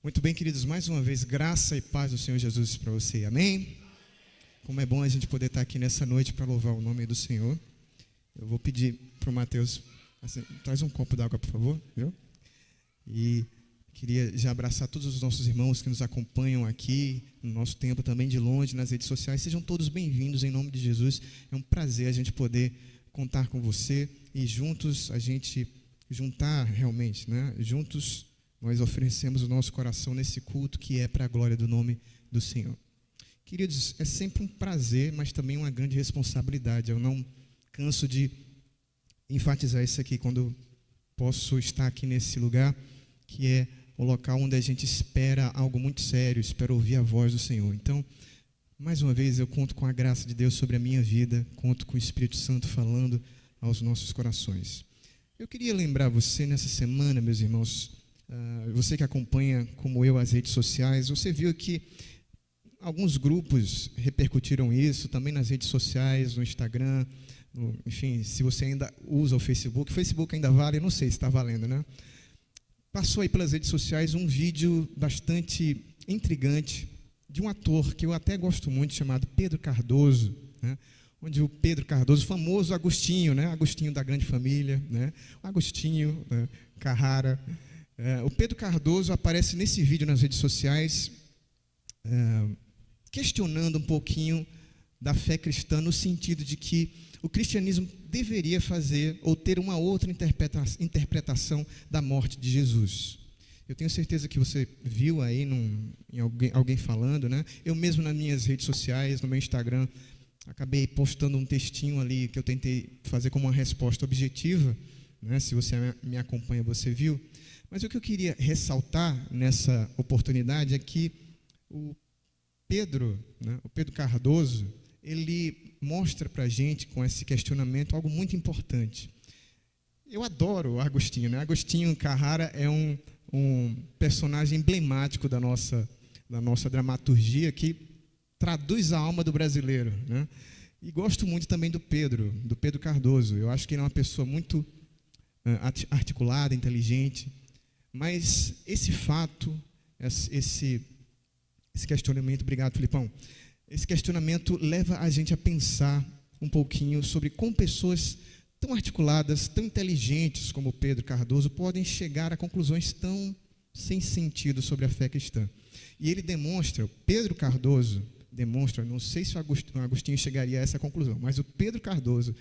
Muito bem, queridos, mais uma vez, graça e paz do Senhor Jesus para você, amém? Como é bom a gente poder estar aqui nessa noite para louvar o nome do Senhor. Eu vou pedir para o Mateus, assim, traz um copo d'água, por favor, viu? E queria já abraçar todos os nossos irmãos que nos acompanham aqui, no nosso tempo também de longe, nas redes sociais. Sejam todos bem-vindos em nome de Jesus. É um prazer a gente poder contar com você e juntos a gente juntar realmente, né? Juntos nós oferecemos o nosso coração nesse culto que é para a glória do nome do Senhor. Queridos, é sempre um prazer, mas também uma grande responsabilidade. Eu não canso de enfatizar isso aqui quando posso estar aqui nesse lugar, que é o local onde a gente espera algo muito sério, espera ouvir a voz do Senhor. Então, mais uma vez, eu conto com a graça de Deus sobre a minha vida, conto com o Espírito Santo falando aos nossos corações. Eu queria lembrar você nessa semana, meus irmãos, você que acompanha, como eu, as redes sociais, você viu que alguns grupos repercutiram isso, também nas redes sociais, no Instagram, enfim, se você ainda usa o Facebook ainda vale, não sei se está valendo, né? Passou aí pelas redes sociais um vídeo bastante intrigante de um ator que eu até gosto muito, chamado Pedro Cardoso, né? Onde o Pedro Cardoso, famoso Agostinho, né? Agostinho da Grande Família, né? Agostinho, né? Carrara. O Pedro Cardoso aparece nesse vídeo nas redes sociais, questionando um pouquinho da fé cristã, no sentido de que o cristianismo deveria fazer ou ter uma outra interpretação da morte de Jesus. Eu tenho certeza que você viu aí em alguém falando, né? Eu mesmo nas minhas redes sociais, no meu Instagram, acabei postando um textinho ali que eu tentei fazer como uma resposta objetiva, né? Se você me acompanha, você viu. Mas o que eu queria ressaltar nessa oportunidade é que o Pedro Cardoso, ele mostra para a gente, com esse questionamento, algo muito importante. Eu adoro o Agostinho, né? Agostinho Carrara é um personagem emblemático da nossa dramaturgia, que traduz a alma do brasileiro, né? E gosto muito também do Pedro Cardoso. Eu acho que ele é uma pessoa muito articulada, inteligente. Mas esse fato, esse questionamento, obrigado, Filipão, esse questionamento leva a gente a pensar um pouquinho sobre como pessoas tão articuladas, tão inteligentes como Pedro Cardoso podem chegar a conclusões tão sem sentido sobre a fé cristã. E ele demonstra, Pedro Cardoso demonstra, não sei se o Agostinho chegaria a essa conclusão, mas o Pedro Cardoso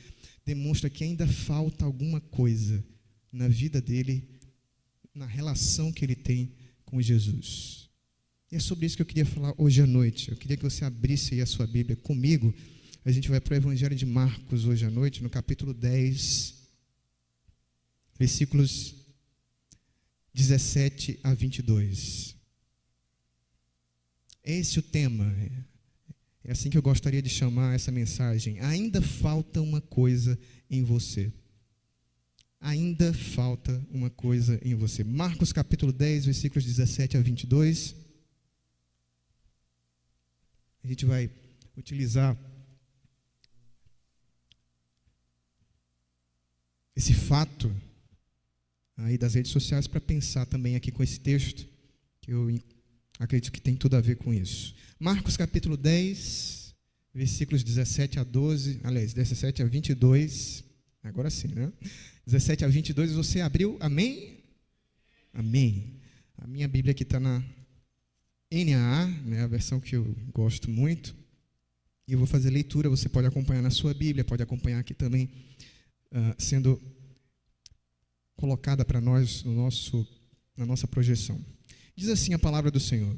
demonstra que ainda falta alguma coisa na vida dele, na relação que ele tem com Jesus. E é sobre isso que eu queria falar hoje à noite. Eu queria que você abrisse aí a sua Bíblia comigo. A gente vai para o Evangelho de Marcos hoje à noite, no capítulo 10, versículos 17 a 22. É esse o tema. É assim que eu gostaria de chamar essa mensagem. Ainda falta uma coisa em você. Ainda falta uma coisa em você. Marcos capítulo 10, versículos 17 a 22. A gente vai utilizar esse fato aí das redes sociais para pensar também aqui com esse texto, que eu acredito que tem tudo a ver com isso. Marcos capítulo 10, versículos 17 a 12, aliás, 17 a 22, agora sim, né? 17 a 22, você abriu, amém? Amém. A minha Bíblia aqui está na NAA, né, a versão que eu gosto muito, e eu vou fazer leitura, você pode acompanhar na sua Bíblia, pode acompanhar aqui também, sendo colocada para nós na nossa projeção. Diz assim a palavra do Senhor: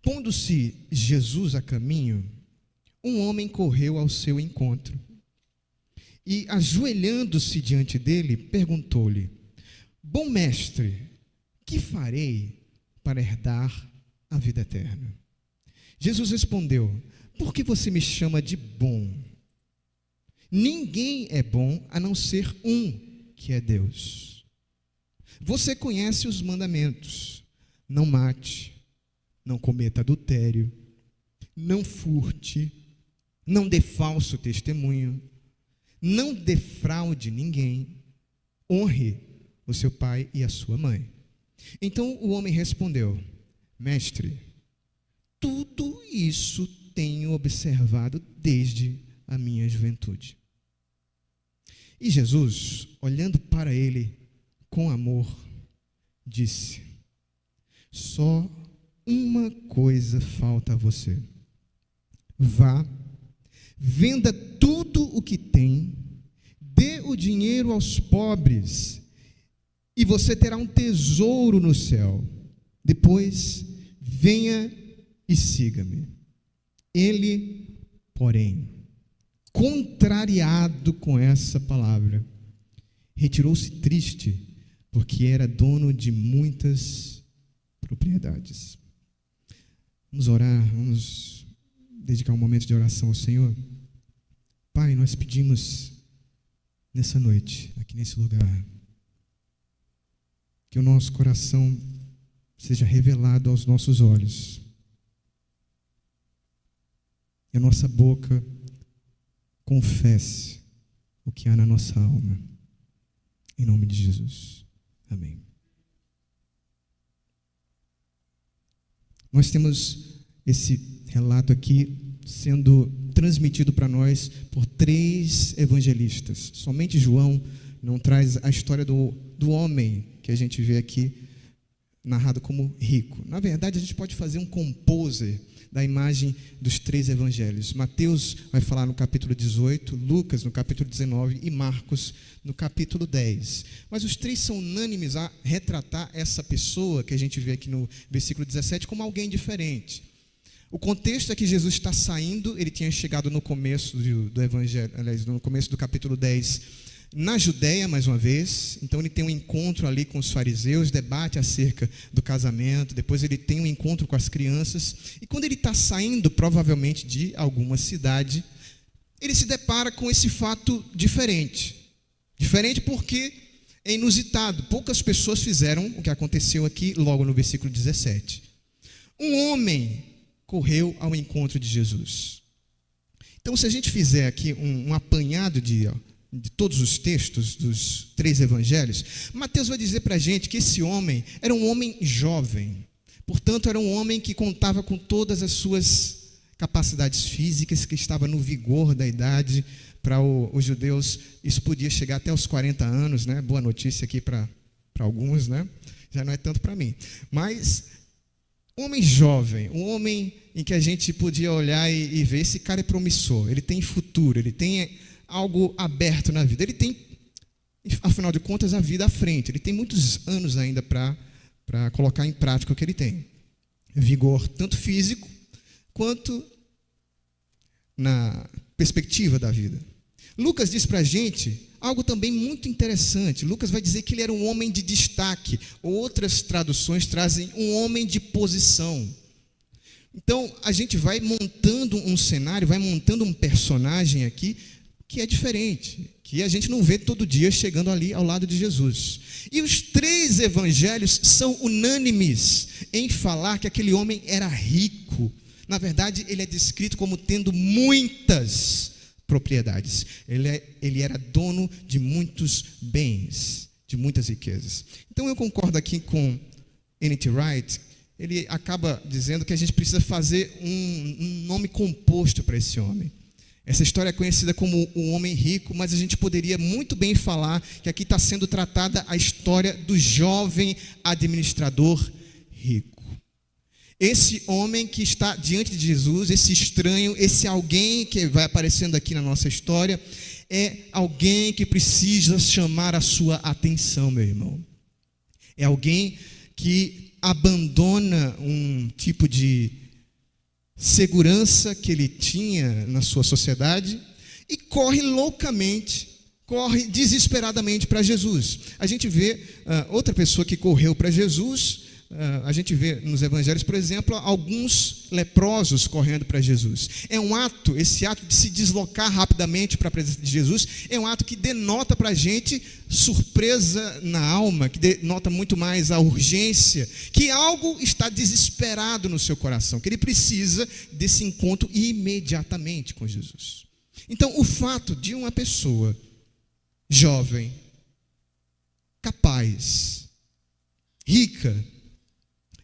Pondo-se Jesus a caminho, um homem correu ao seu encontro, e, ajoelhando-se diante dele, perguntou-lhe: Bom mestre, que farei para herdar a vida eterna? Jesus respondeu: Por que você me chama de bom? Ninguém é bom a não ser um, que é Deus. Você conhece os mandamentos: não mate, não cometa adultério, não furte, não dê falso testemunho, não defraude ninguém, honre o seu pai e a sua mãe. Então o homem respondeu: Mestre, tudo isso tenho observado desde a minha juventude. E Jesus, olhando para ele com amor, disse: Só uma coisa falta a você. Vá, venda tudo o que tem, dê o dinheiro aos pobres, e você terá um tesouro no céu. Depois, venha e siga-me. Ele, porém, contrariado com essa palavra, retirou-se triste, porque era dono de muitas propriedades. Vamos orar, vamos dedicar um momento de oração ao Senhor. Pai, nós pedimos nessa noite, aqui nesse lugar, que o nosso coração seja revelado aos nossos olhos, e a nossa boca confesse o que há na nossa alma. Em nome de Jesus. Amém. Nós temos esse relato aqui sendo transmitido para nós por 3 evangelistas. Somente João não traz a história do homem que a gente vê aqui narrado como rico. Na verdade, a gente pode fazer um composer da imagem dos 3 evangelhos. Mateus vai falar no capítulo 18, Lucas no capítulo 19 e Marcos no capítulo 10. Mas os 3 são unânimes a retratar essa pessoa que a gente vê aqui no versículo 17 como alguém diferente. O contexto é que Jesus está saindo, ele tinha chegado no começo do evangelho, aliás, no começo do capítulo 10, na Judéia, mais uma vez. Então ele tem um encontro ali com os fariseus, debate acerca do casamento, depois ele tem um encontro com as crianças, e quando ele está saindo, provavelmente de alguma cidade, ele se depara com esse fato diferente. Diferente porque é inusitado, poucas pessoas fizeram o que aconteceu aqui logo no versículo 17. Um homem correu ao encontro de Jesus. Então, se a gente fizer aqui um apanhado de todos os textos dos 3 evangelhos, Mateus vai dizer para a gente que esse homem era um homem jovem, portanto era um homem que contava com todas as suas capacidades físicas, que estava no vigor da idade. Para os judeus isso podia chegar até os 40 anos, né? Boa notícia aqui para alguns, né? Já não é tanto para mim, mas um homem jovem, um homem em que a gente podia olhar e ver, esse cara é promissor, ele tem futuro, ele tem algo aberto na vida. Ele tem, afinal de contas, a vida à frente. Ele tem muitos anos ainda para colocar em prática o que ele tem. Vigor tanto físico, quanto na perspectiva da vida. Lucas diz para a gente algo também muito interessante. Lucas vai dizer que ele era um homem de destaque. Outras traduções trazem um homem de posição. Então, a gente vai montando um cenário, vai montando um personagem aqui, que é diferente, que a gente não vê todo dia chegando ali ao lado de Jesus. E os 3 evangelhos são unânimes em falar que aquele homem era rico. Na verdade, ele é descrito como tendo muitas propriedades. Ele era dono de muitos bens, de muitas riquezas. Então eu concordo aqui com N.T. Wright. Ele acaba dizendo que a gente precisa fazer um nome composto para esse homem. Essa história é conhecida como o homem rico, mas a gente poderia muito bem falar que aqui está sendo tratada a história do jovem administrador rico. Esse homem que está diante de Jesus, esse estranho, esse alguém que vai aparecendo aqui na nossa história, é alguém que precisa chamar a sua atenção, meu irmão. É alguém que abandona um tipo de segurança que ele tinha na sua sociedade e corre loucamente, corre desesperadamente para Jesus. A gente vê outra pessoa que correu para Jesus. A gente vê nos evangelhos, por exemplo, alguns leprosos correndo para Jesus. É um ato, esse ato de se deslocar rapidamente para a presença de Jesus, é um ato que denota para a gente surpresa na alma, que denota muito mais a urgência, que algo está desesperado no seu coração, que ele precisa desse encontro imediatamente com Jesus. Então, o fato de uma pessoa jovem, capaz, rica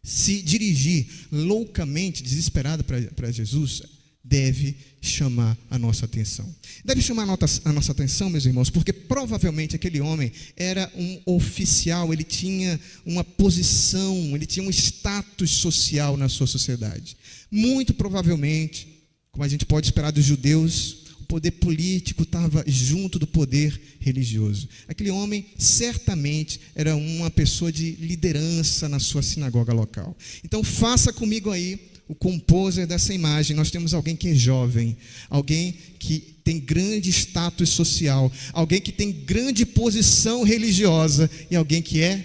se dirigir loucamente, desesperada para Jesus, deve chamar a nossa atenção. Deve chamar a nossa atenção, meus irmãos, porque provavelmente aquele homem era um oficial, ele tinha uma posição, ele tinha um status social na sua sociedade. Muito provavelmente, como a gente pode esperar dos judeus, o poder político estava junto do poder religioso. Aquele homem certamente era uma pessoa de liderança na sua sinagoga local. Então faça comigo aí o composer dessa imagem. Nós temos alguém que é jovem, alguém que tem grande status social, alguém que tem grande posição religiosa e alguém que é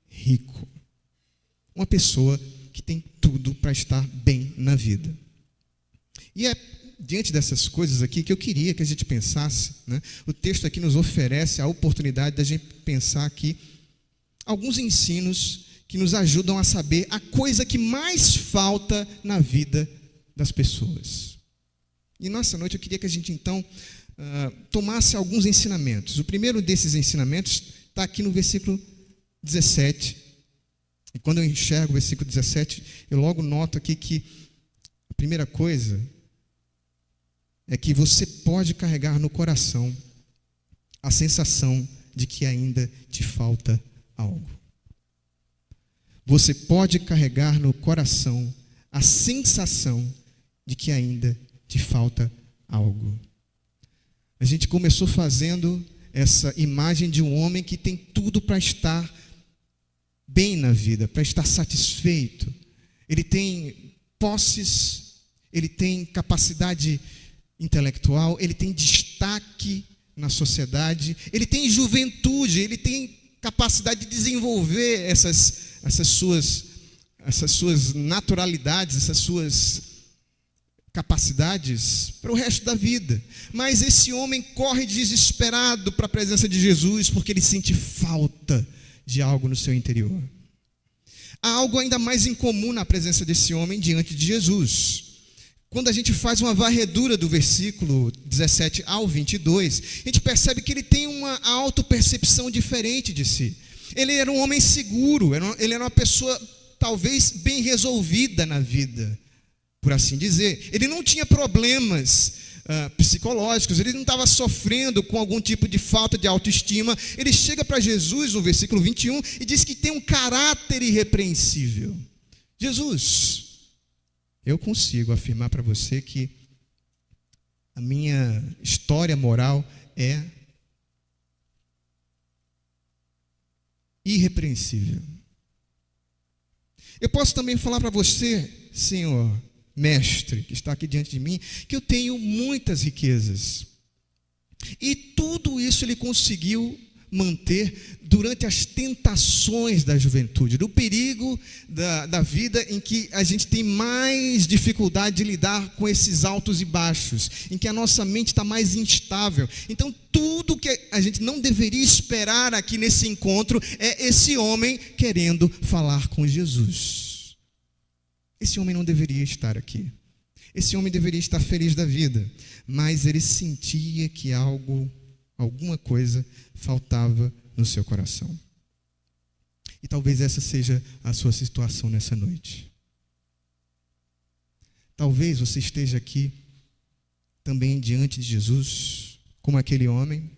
rico. Uma pessoa que tem tudo para estar bem na vida. E é diante dessas coisas aqui que eu queria que a gente pensasse, né? O texto aqui nos oferece a oportunidade da gente pensar aqui alguns ensinos que nos ajudam a saber a coisa que mais falta na vida das pessoas. E nessa noite eu queria que a gente então tomasse alguns ensinamentos. O primeiro desses ensinamentos está aqui no versículo 17. E quando eu enxergo o versículo 17, eu logo noto aqui que a primeira coisa é que você pode carregar no coração a sensação de que ainda te falta algo. Você pode carregar no coração a sensação de que ainda te falta algo. A gente começou fazendo essa imagem de um homem que tem tudo para estar bem na vida, para estar satisfeito. Ele tem posses, ele tem capacidade intelectual, ele tem destaque na sociedade, ele tem juventude, ele tem capacidade de desenvolver essas suas naturalidades, essas suas capacidades para o resto da vida. Mas esse homem corre desesperado para a presença de Jesus porque ele sente falta de algo no seu interior. Há algo ainda mais incomum na presença desse homem diante de Jesus. Quando a gente faz uma varredura do versículo 17 ao 22, a gente percebe que ele tem uma autopercepção diferente de si. Ele era um homem seguro, ele era uma pessoa talvez bem resolvida na vida, por assim dizer. Ele não tinha problemas psicológicos, ele não estava sofrendo com algum tipo de falta de autoestima. Ele chega para Jesus no versículo 21 e diz que tem um caráter irrepreensível. Jesus, eu consigo afirmar para você que a minha história moral é irrepreensível. Eu posso também falar para você, Senhor, mestre, que está aqui diante de mim, que eu tenho muitas riquezas. E tudo isso ele conseguiu manter durante as tentações da juventude, do perigo da vida em que a gente tem mais dificuldade de lidar com esses altos e baixos, em que a nossa mente está mais instável. Então tudo que a gente não deveria esperar aqui nesse encontro é esse homem querendo falar com Jesus. Esse homem não deveria estar aqui. Esse homem deveria estar feliz da vida, mas ele sentia que alguma coisa faltava no seu coração. E talvez essa seja a sua situação nessa noite. Talvez você esteja aqui também diante de Jesus, como aquele homem,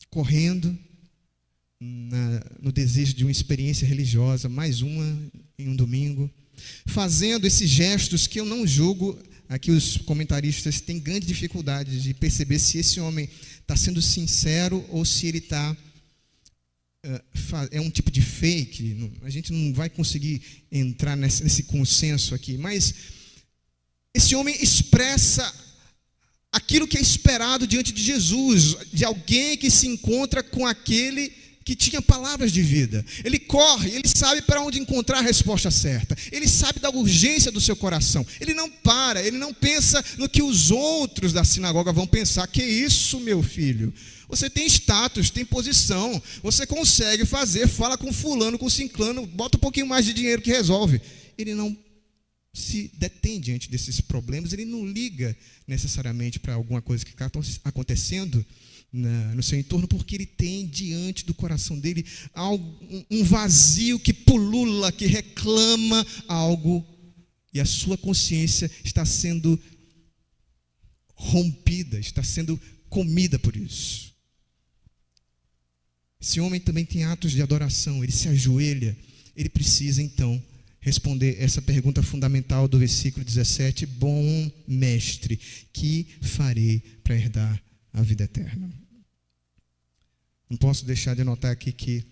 correndo no desejo de uma experiência religiosa, mais uma em um domingo, fazendo esses gestos que eu não julgo. Aqui os comentaristas têm grande dificuldade de perceber se esse homem está sendo sincero ou se ele é um tipo de fake. A gente não vai conseguir entrar nesse consenso aqui, mas esse homem expressa aquilo que é esperado diante de Jesus, de alguém que se encontra com aquele que tinha palavras de vida. Ele corre, ele sabe para onde encontrar a resposta certa. Ele sabe da urgência do seu coração. Ele não para, ele não pensa no que os outros da sinagoga vão pensar. Que isso, meu filho? Você tem status, tem posição, você consegue fazer, fala com fulano, com ciclano, bota um pouquinho mais de dinheiro que resolve. Ele não se detém diante desses problemas, ele não liga necessariamente para alguma coisa que está acontecendo no seu entorno, porque ele tem diante do coração dele um vazio que pulula, que reclama algo, e a sua consciência está sendo rompida, está sendo comida por isso. Esse homem também tem atos de adoração, ele se ajoelha, ele precisa então responder essa pergunta fundamental do versículo 17: bom mestre, que farei para herdar a vida eterna? Não posso deixar de anotar aqui que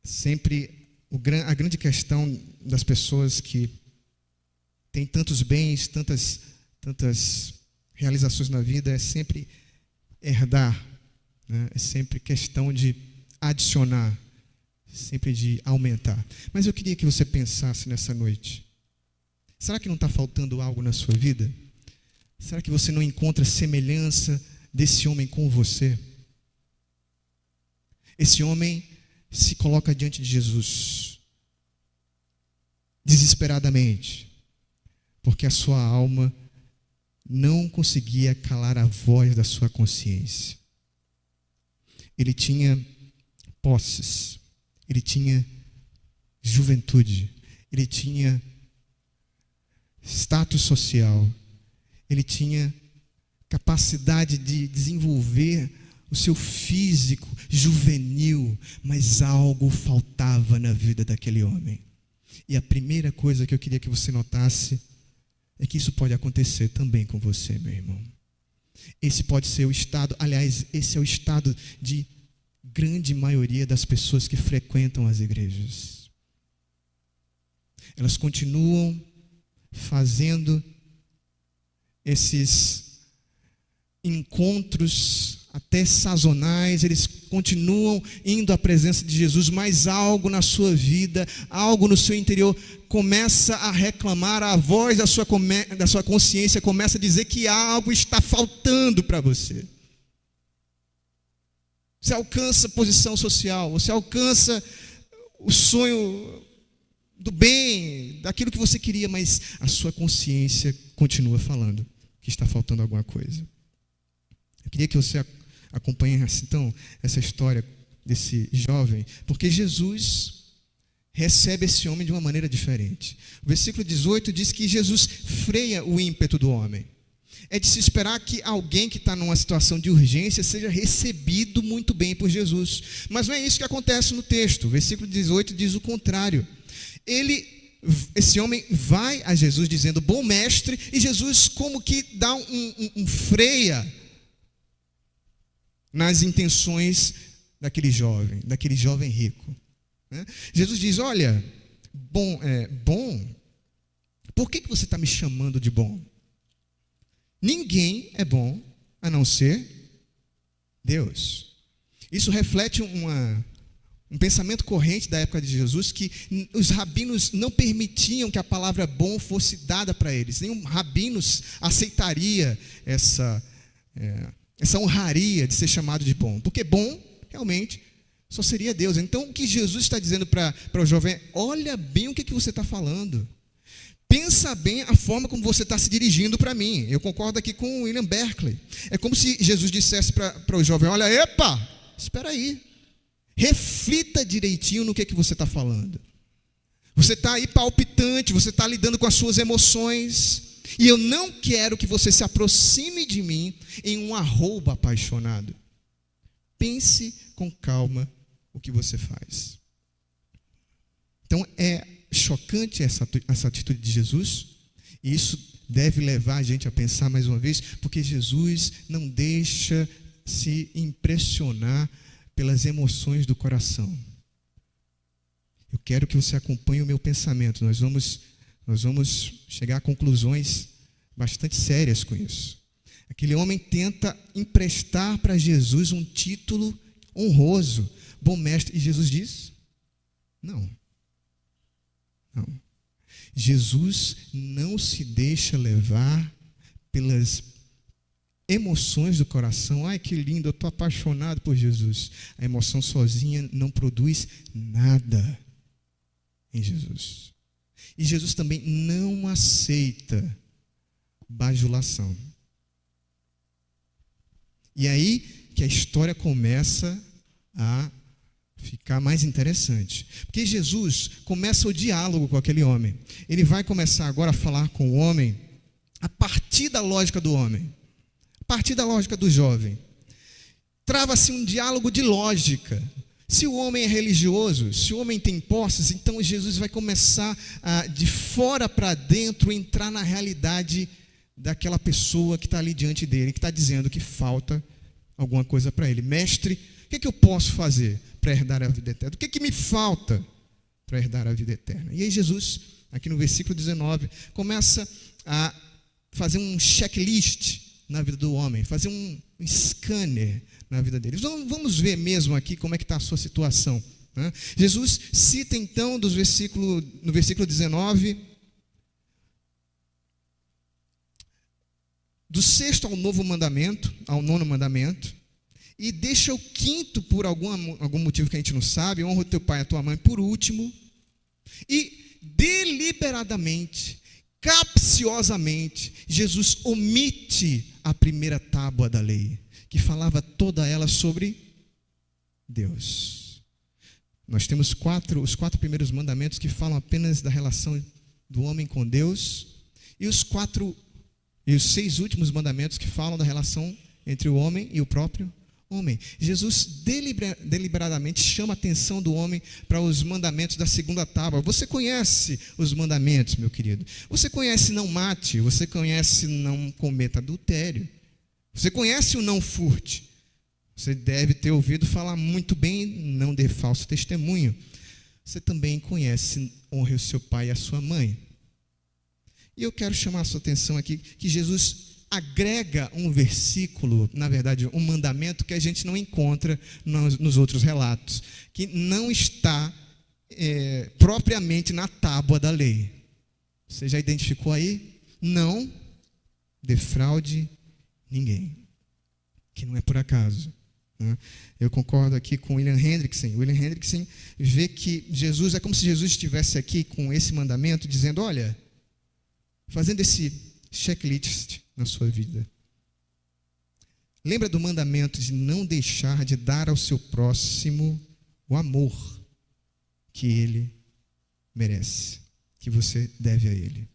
sempre a grande questão das pessoas que têm tantos bens, tantas realizações na vida, é sempre herdar, né? É sempre questão de adicionar, sempre de aumentar. Mas eu queria que você pensasse nessa noite: será que não está faltando algo na sua vida? Será que você não encontra semelhança desse homem com você? Esse homem se coloca diante de Jesus desesperadamente, porque a sua alma não conseguia calar a voz da sua consciência. Ele tinha posses, ele tinha juventude, ele tinha status social, ele tinha capacidade de desenvolver o seu físico juvenil, mas algo faltava na vida daquele homem. E a primeira coisa que eu queria que você notasse é que isso pode acontecer também com você, meu irmão. Esse pode ser o estado, aliás, esse é o estado de grande maioria das pessoas que frequentam as igrejas. Elas continuam fazendo esses encontros até sazonais, eles continuam indo à presença de Jesus, mas algo na sua vida, algo no seu interior começa a reclamar, a voz da sua consciência começa a dizer que algo está faltando para você. Você alcança posição social, você alcança o sonho do bem, daquilo que você queria, mas a sua consciência continua falando que está faltando alguma coisa. Eu queria que você acompanhasse então essa história desse jovem, porque Jesus recebe esse homem de uma maneira diferente. O versículo 18 diz que Jesus freia o ímpeto do homem. É de se esperar que alguém que está numa situação de urgência seja recebido muito bem por Jesus. Mas não é isso que acontece no texto. O versículo 18 diz o contrário. Esse homem vai a Jesus dizendo, bom mestre, e Jesus como que dá um freia nas intenções daquele jovem rico. Né? Jesus diz, olha, bom, por que você está me chamando de bom? Ninguém é bom a não ser Deus. Isso reflete um pensamento corrente da época de Jesus, que os rabinos não permitiam que a palavra bom fosse dada para eles. Nenhum rabinos aceitaria essa honraria de ser chamado de bom. Porque bom, realmente, só seria Deus. Então, o que Jesus está dizendo para o jovem é, olha bem o que você está falando. Pensa bem a forma como você está se dirigindo para mim. Eu concordo aqui com o William Berkeley. É como se Jesus dissesse para o jovem, olha, espera aí. Reflita direitinho no que você está falando. Você está aí palpitante, você está lidando com as suas emoções. E eu não quero que você se aproxime de mim em um arrobo apaixonado. Pense com calma o que você faz. Então é chocante essa atitude de Jesus, e isso deve levar a gente a pensar mais uma vez, porque Jesus não deixa se impressionar pelas emoções do coração. Eu quero que você acompanhe o meu pensamento. Nós vamos chegar a conclusões bastante sérias com isso. Aquele homem tenta emprestar para Jesus um título honroso, bom mestre, e Jesus diz, não. Jesus não se deixa levar pelas emoções do coração. Ai, que lindo, eu estou apaixonado por Jesus. A emoção sozinha não produz nada em Jesus. E Jesus também não aceita bajulação. E aí que a história começa a ficar mais interessante. Porque Jesus começa o diálogo com aquele homem. Ele vai começar agora a falar com o homem a partir da lógica do homem, a partir da lógica do jovem. Trava-se um diálogo de lógica. Se o homem é religioso, se o homem tem posses, então Jesus vai começar de fora para dentro, entrar na realidade daquela pessoa que está ali diante dele, que está dizendo que falta alguma coisa para ele. Mestre, o que eu posso fazer para herdar a vida eterna? O que me falta para herdar a vida eterna? E aí Jesus, aqui no versículo 19, começa a fazer um checklist na vida do homem, fazer um scanner na vida deles. Vamos ver mesmo aqui como é que está a sua situação, né? Jesus cita então no versículo 19, do 6º ao 9º mandamento, e deixa o 5º por algum motivo que a gente não sabe: honra o teu pai e a tua mãe, por último, e deliberadamente, capciosamente, Jesus omite a primeira tábua da lei, que falava toda ela sobre Deus. Nós temos os 4 primeiros mandamentos que falam apenas da relação do homem com Deus, e os 6 últimos mandamentos que falam da relação entre o homem e o próprio homem. Jesus deliberadamente chama a atenção do homem para os mandamentos da 2ª tábua. Você conhece os mandamentos, meu querido? Você conhece não mate, você conhece não cometa adultério, você conhece o não furte, você deve ter ouvido falar muito bem, não dê falso testemunho. Você também conhece honre o seu pai e a sua mãe. E eu quero chamar a sua atenção aqui que Jesus agrega um versículo, na verdade, um mandamento que a gente não encontra nos outros relatos, que não está propriamente na tábua da lei. Você já identificou aí? Não defraude ninguém, que não é por acaso, né? Eu concordo aqui com William Hendrickson. William Hendrickson vê que Jesus, é como se Jesus estivesse aqui com esse mandamento, dizendo: olha, fazendo esse checklist na sua vida, lembra do mandamento de não deixar de dar ao seu próximo o amor que ele merece, que você deve a ele.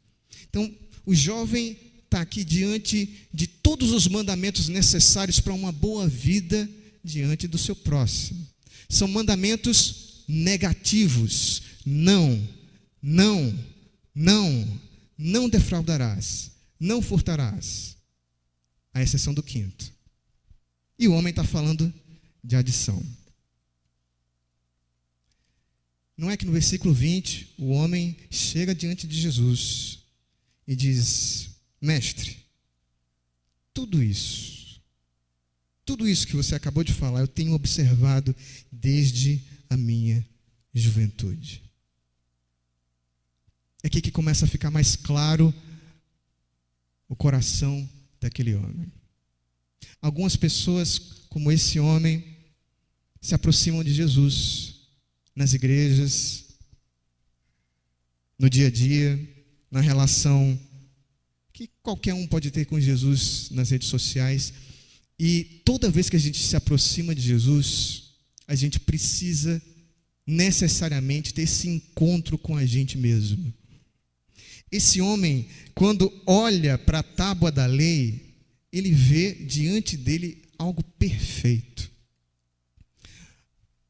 Então, o jovem está aqui diante de todos os mandamentos necessários para uma boa vida diante do seu próximo. São mandamentos negativos: não defraudarás, não furtarás, à exceção do 5º. E o homem está falando de adição. Não é que no versículo 20, o homem chega diante de Jesus e diz: mestre, tudo isso que você acabou de falar, eu tenho observado desde a minha juventude. É aqui que começa a ficar mais claro o coração daquele homem. Algumas pessoas, como esse homem, se aproximam de Jesus nas igrejas, no dia a dia, na relação que qualquer um pode ter com Jesus nas redes sociais. E toda vez que a gente se aproxima de Jesus, a gente precisa necessariamente ter esse encontro com a gente mesmo. Esse homem, quando olha para a tábua da lei, ele vê diante dele algo perfeito.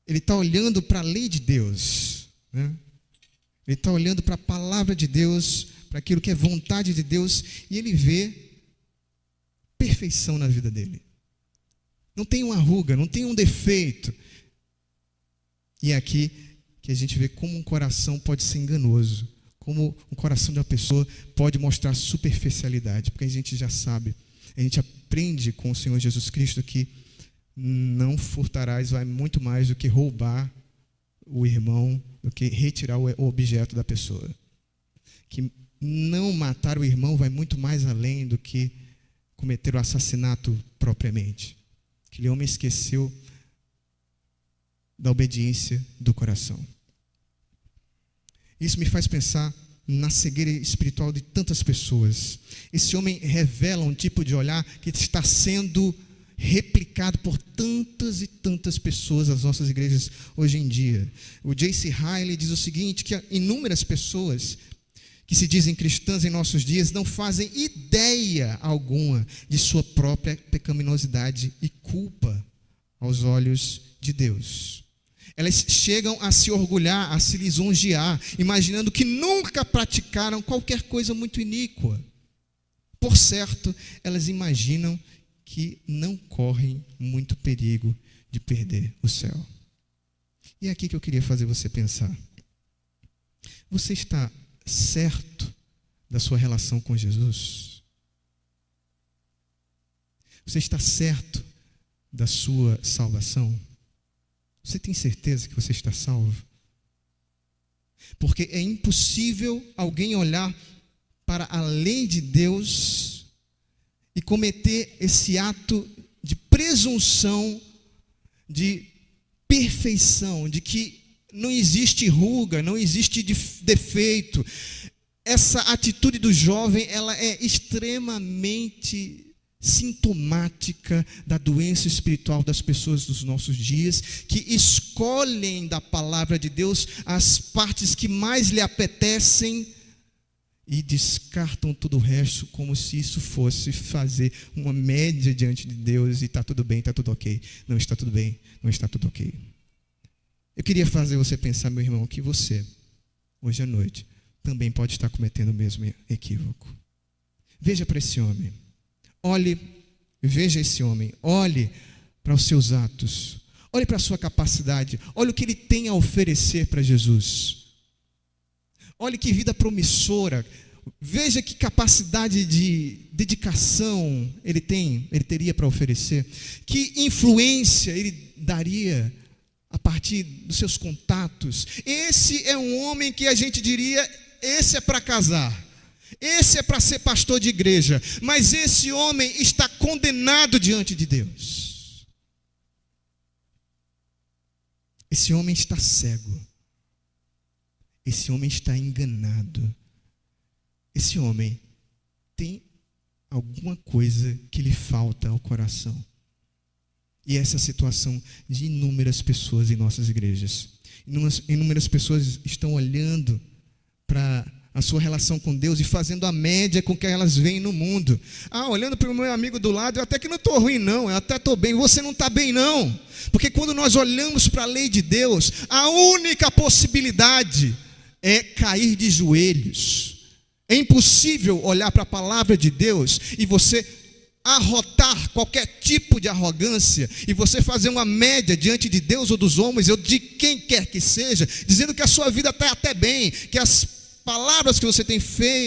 Ele está olhando para a lei de Deus, né? Ele está olhando para a palavra de Deus, para aquilo que é vontade de Deus, e ele vê perfeição na vida dele. Não tem uma ruga, não tem um defeito. E é aqui que a gente vê como um coração pode ser enganoso, como o coração de uma pessoa pode mostrar superficialidade, porque a gente já sabe, a gente aprende com o Senhor Jesus Cristo que não furtarás vai muito mais do que roubar o irmão, do que retirar o objeto da pessoa. Que não matar o irmão vai muito mais além do que cometer o assassinato propriamente. Aquele homem esqueceu da obediência do coração. Isso me faz pensar na cegueira espiritual de tantas pessoas. Esse homem revela um tipo de olhar que está sendo replicado por tantas e tantas pessoas nas nossas igrejas hoje em dia. O J.C. Ryle diz o seguinte, que inúmeras pessoas que se dizem cristãs em nossos dias não fazem ideia alguma de sua própria pecaminosidade e culpa aos olhos de Deus. Elas chegam a se orgulhar, a se lisonjear, imaginando que nunca praticaram qualquer coisa muito iníqua. Por certo, elas imaginam que não correm muito perigo de perder o céu. E é aqui que eu queria fazer você pensar. Você está certo da sua relação com Jesus? Você está certo da sua salvação? Você tem certeza que você está salvo? Porque é impossível alguém olhar para a lei de Deus e cometer esse ato de presunção, de perfeição, de que não existe ruga, não existe defeito. Essa atitude do jovem, ela é extremamente sintomática da doença espiritual das pessoas dos nossos dias, que escolhem da palavra de Deus as partes que mais lhe apetecem e descartam todo o resto como se isso fosse fazer uma média diante de Deus e está tudo bem, está tudo ok. Não está tudo bem, não está tudo ok. Eu queria fazer você pensar, meu irmão, que você, hoje à noite, também pode estar cometendo o mesmo equívoco. Veja para esse homem. Veja esse homem. Olhe para os seus atos. Olhe para a sua capacidade. Olhe o que ele tem a oferecer para Jesus. Olhe que vida promissora. Veja que capacidade de dedicação ele teria para oferecer. Que influência ele daria a partir dos seus contatos. Esse é um homem que a gente diria, esse é para casar. Esse é para ser pastor de igreja. Mas esse homem está condenado diante de Deus. Esse homem está cego. Esse homem está enganado. Esse homem tem alguma coisa que lhe falta ao coração. E essa é a situação de inúmeras pessoas em nossas igrejas. Inúmeras pessoas estão olhando para a sua relação com Deus e fazendo a média com que elas veem no mundo. Olhando para o meu amigo do lado, eu até que não estou ruim não, eu até estou bem. Você não está bem não. Porque quando nós olhamos para a lei de Deus, a única possibilidade é cair de joelhos. É impossível olhar para a palavra de Deus e você arrotar qualquer tipo de arrogância e você fazer uma média diante de Deus ou dos homens ou de quem quer que seja, dizendo que a sua vida está até bem, que as palavras que você tem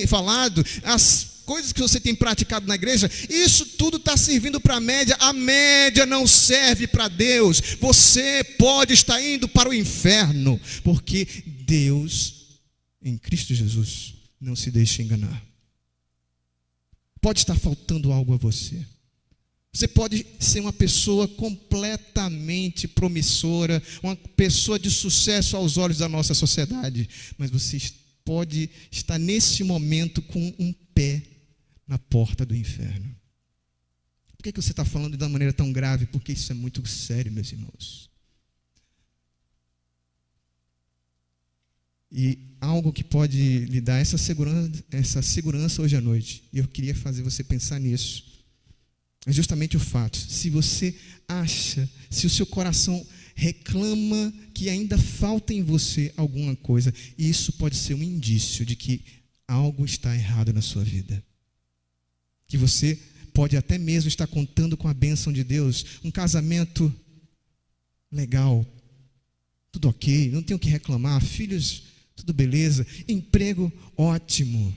falado, as coisas que você tem praticado na igreja, isso tudo está servindo para a média. A média não serve para Deus. Você pode estar indo para o inferno, porque Deus, em Cristo Jesus, não se deixa enganar. Pode estar faltando algo a você. Você pode ser uma pessoa completamente promissora, uma pessoa de sucesso aos olhos da nossa sociedade, mas você pode estar nesse momento com um pé na porta do inferno. Por que você está falando de uma maneira tão grave? Porque isso é muito sério, meus irmãos. E algo que pode lhe dar essa segurança hoje à noite, e eu queria fazer você pensar nisso, é justamente o fato, se você acha, se o seu coração reclama que ainda falta em você alguma coisa, isso pode ser um indício de que algo está errado na sua vida. Que você pode até mesmo estar contando com a bênção de Deus, um casamento legal, tudo ok, não tenho o que reclamar, filhos, tudo beleza, emprego ótimo.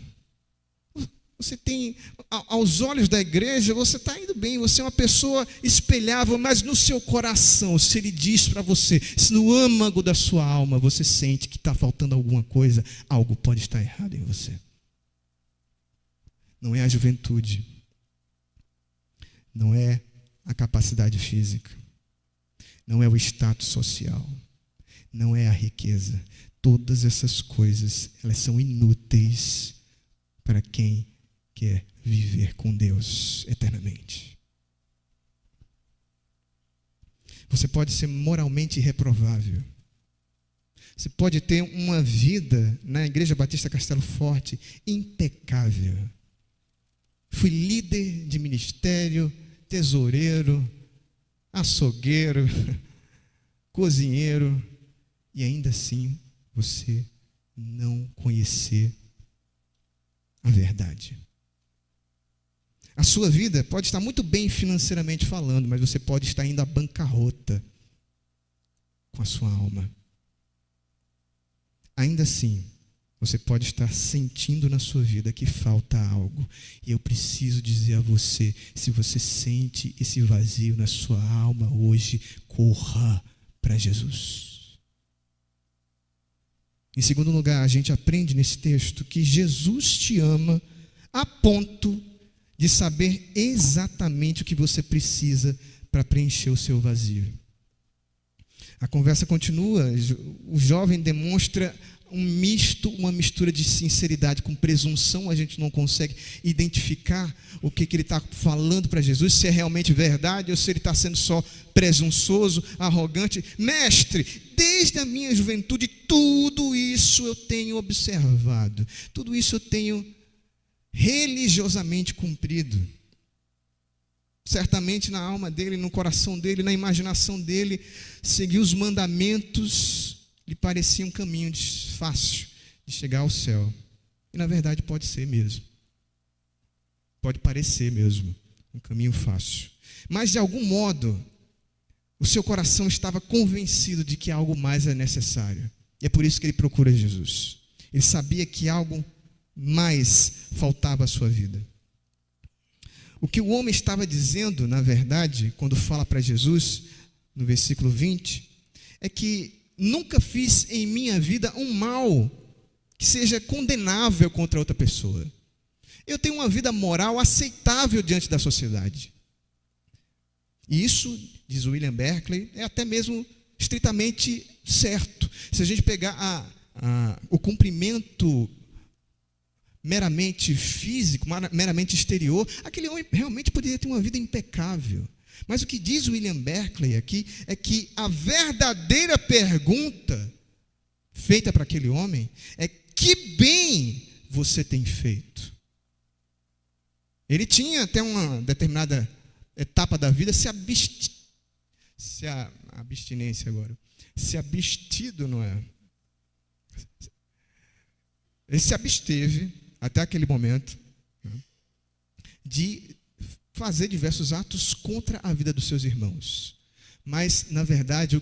Você tem, aos olhos da igreja, você está indo bem, você é uma pessoa espelhável, mas no seu coração, se ele diz para você, se no âmago da sua alma você sente que está faltando alguma coisa, algo pode estar errado em você. Não é a juventude, não é a capacidade física, não é o status social, não é a riqueza. Todas essas coisas, elas são inúteis para quem quer viver com Deus eternamente. Você pode ser moralmente reprovável. Você pode ter uma vida na Igreja Batista Castelo Forte impecável. Fui líder de ministério, tesoureiro, açougueiro, cozinheiro, e ainda assim você não conhecer a verdade. A sua vida pode estar muito bem financeiramente falando, mas você pode estar indo à bancarrota com a sua alma. Ainda assim, você pode estar sentindo na sua vida que falta algo. E eu preciso dizer a você, se você sente esse vazio na sua alma hoje, corra para Jesus. Em segundo lugar, a gente aprende nesse texto que Jesus te ama a ponto de saber exatamente o que você precisa para preencher o seu vazio. A conversa continua, o jovem demonstra uma mistura de sinceridade com presunção. A gente não consegue identificar o que ele está falando para Jesus, se é realmente verdade ou se ele está sendo só presunçoso, arrogante. Mestre, desde a minha juventude, tudo isso eu tenho observado, tudo isso eu tenho religiosamente cumprido. Certamente na alma dele, no coração dele, na imaginação dele, seguir os mandamentos lhe parecia um caminho fácil de chegar ao céu. E na verdade pode ser mesmo. Pode parecer mesmo um caminho fácil. Mas de algum modo, o seu coração estava convencido de que algo mais é necessário. E é por isso que ele procura Jesus. Ele sabia que algo mais faltava à sua vida. O que o homem estava dizendo, na verdade, quando fala para Jesus, no versículo 20, é que nunca fiz em minha vida um mal que seja condenável contra outra pessoa. Eu tenho uma vida moral aceitável diante da sociedade. E isso, diz William Berkeley, é até mesmo estritamente certo. Se a gente pegar o cumprimento meramente físico, meramente exterior, aquele homem realmente poderia ter uma vida impecável. Mas o que diz William Berkeley aqui é que a verdadeira pergunta feita para aquele homem é: que bem você tem feito? Ele tinha até uma determinada etapa da vida se abstido, não é? Ele se absteve até aquele momento, né, de fazer diversos atos contra a vida dos seus irmãos. Mas, na verdade,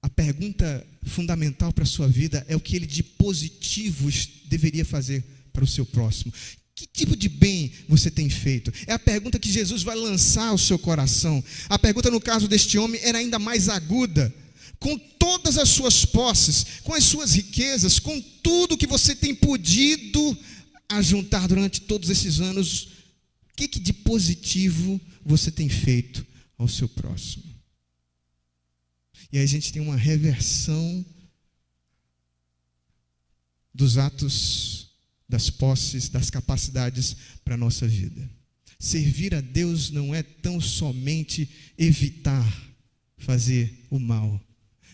a pergunta fundamental para a sua vida é o que ele de positivo deveria fazer para o seu próximo. Que tipo de bem você tem feito? É a pergunta que Jesus vai lançar ao seu coração. A pergunta, no caso deste homem, era ainda mais aguda. Com todas as suas posses, com as suas riquezas, com tudo que você tem podido ajuntar durante todos esses anos, o que de positivo você tem feito ao seu próximo? E aí a gente tem uma reversão dos atos, das posses, das capacidades para a nossa vida. Servir a Deus não é tão somente evitar fazer o mal,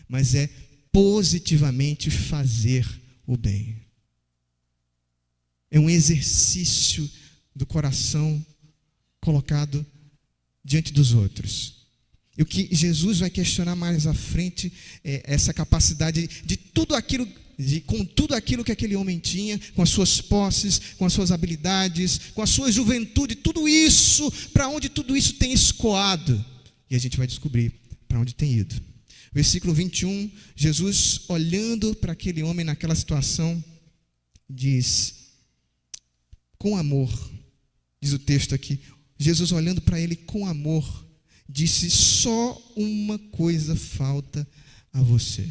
mas é positivamente fazer o bem. É um exercício do coração colocado diante dos outros. E o que Jesus vai questionar mais à frente é essa capacidade com tudo aquilo que aquele homem tinha, com as suas posses, com as suas habilidades, com a sua juventude, tudo isso, para onde tudo isso tem escoado. E a gente vai descobrir para onde tem ido. Versículo 21, Jesus, olhando para aquele homem naquela situação, diz, com amor, diz o texto aqui, Jesus olhando para ele com amor, disse: só uma coisa falta a você.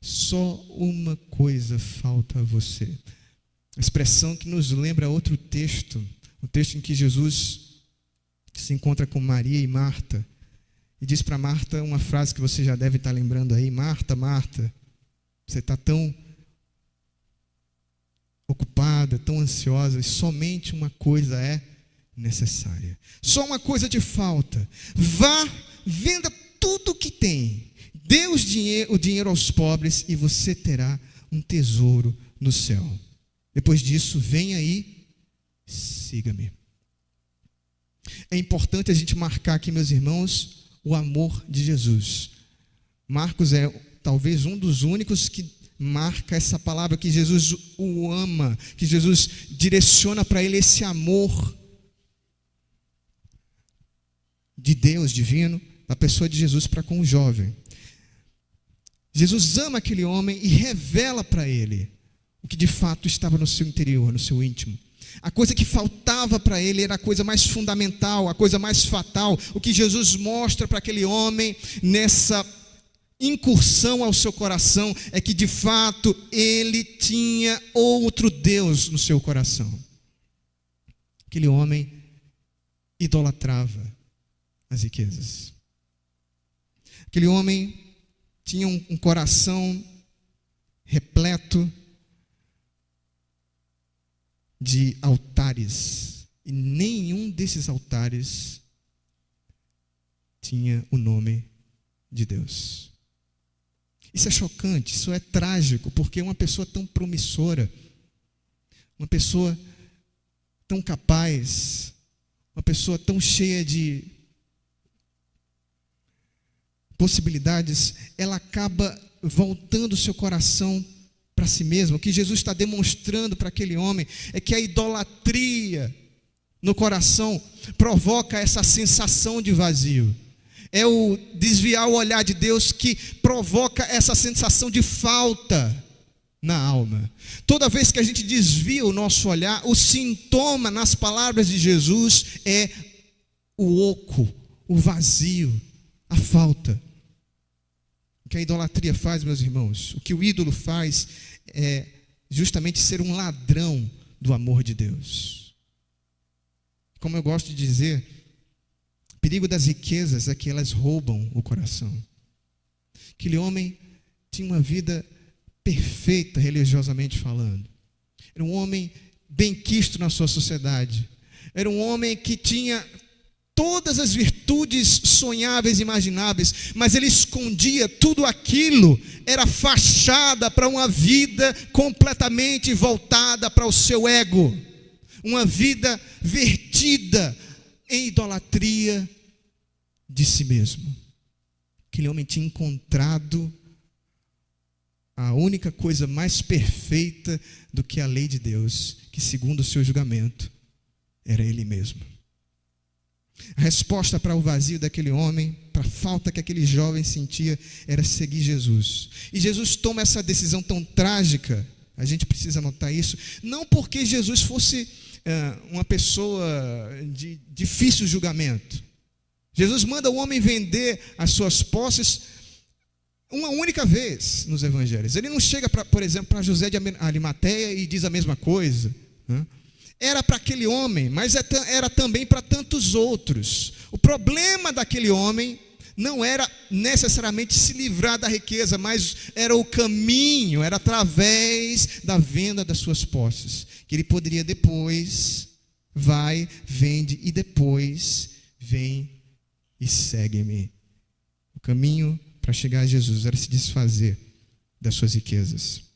Só uma coisa falta a você. A expressão que nos lembra outro texto, o texto em que Jesus se encontra com Maria e Marta, e diz para Marta uma frase que você já deve estar lembrando aí: Marta, Marta, você está tão ocupada, tão ansiosa, e somente uma coisa é necessária. Só uma coisa te falta. Vá venda tudo o que tem, dê o dinheiro aos pobres e você terá um tesouro no céu. Depois disso, venha aí, siga-me. É importante a gente marcar aqui, meus irmãos, o amor de Jesus. Marcos é talvez um dos únicos que marca essa palavra, que Jesus o ama, que Jesus direciona para ele esse amor de Deus divino, na pessoa de Jesus para com o jovem. Jesus ama aquele homem e revela para ele o que de fato estava no seu interior, no seu íntimo. A coisa que faltava para ele era a coisa mais fundamental, a coisa mais fatal. O que Jesus mostra para aquele homem nessa incursão ao seu coração é que de fato ele tinha outro Deus no seu coração. Aquele homem idolatrava as riquezas. Aquele homem tinha um coração repleto de altares, e nenhum desses altares tinha o nome de Deus. Isso é chocante, isso é trágico, porque uma pessoa tão promissora, uma pessoa tão capaz, uma pessoa tão cheia de possibilidades, ela acaba voltando o seu coração para si mesmo. O que Jesus está demonstrando para aquele homem é que a idolatria no coração provoca essa sensação de vazio. É o desviar o olhar de Deus que provoca essa sensação de falta na alma. Toda vez que a gente desvia o nosso olhar, o sintoma nas palavras de Jesus é o oco, o vazio, a falta. O que a idolatria faz, meus irmãos, o que o ídolo faz é justamente ser um ladrão do amor de Deus. Como eu gosto de dizer, o perigo das riquezas é que elas roubam o coração. Aquele homem tinha uma vida perfeita, religiosamente falando. Era um homem benquisto na sua sociedade. Era um homem que tinha todas as virtudes sonháveis e imagináveis, mas ele escondia tudo aquilo, era fachada para uma vida completamente voltada para o seu ego, uma vida vertida em idolatria de si mesmo. Aquele homem tinha encontrado a única coisa mais perfeita do que a lei de Deus, que segundo o seu julgamento, era ele mesmo. A resposta para o vazio daquele homem, para a falta que aquele jovem sentia, era seguir Jesus. E Jesus toma essa decisão tão trágica, a gente precisa notar isso, não porque Jesus fosse uma pessoa de difícil julgamento. Jesus manda o homem vender as suas posses uma única vez nos evangelhos. Ele não chega, por exemplo, para José de Arimateia e diz a mesma coisa, né? Era para aquele homem, mas era também para tantos outros. O problema daquele homem não era necessariamente se livrar da riqueza, mas era o caminho, era através da venda das suas posses, que ele poderia depois, vai, vende e depois vem e segue-me. O caminho para chegar a Jesus era se desfazer das suas riquezas.